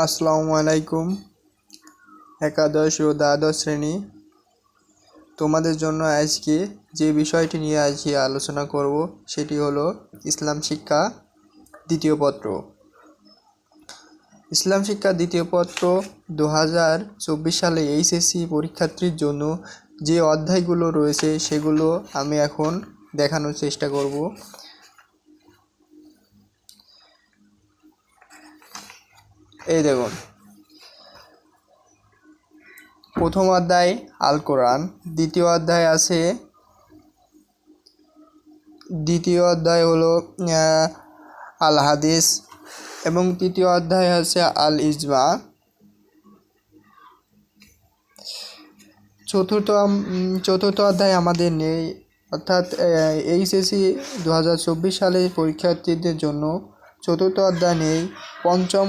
আসসালামু আলাইকুম। একাদশ ও দ্বাদশ শ্রেণী, তোমাদের জন্য আজকে যে বিষয়টি নিয়ে আজকে আলোচনা করব সেটি হলো ইসলাম শিক্ষা দ্বিতীয় পত্র। ইসলাম শিক্ষা দ্বিতীয় পত্র 2024 সালে এইচএসসি পরীক্ষার্থীর জন্য যে অধ্যায়গুলো রয়েছে সেগুলো আমি এখন দেখানোর চেষ্টা করব। এই দেখুন, প্রথম অধ্যায় আল কোরআন, দ্বিতীয় অধ্যায় হলো আল হাদিস এবং তৃতীয় অধ্যায় হচ্ছে আল ইজমা। চতুর্থ অধ্যায় আমাদের নেই, অর্থাৎ এইচএসসি 2024 সালের পরীক্ষার্থীদের জন্য চতুর্থ অধ্যায় নেই। পঞ্চম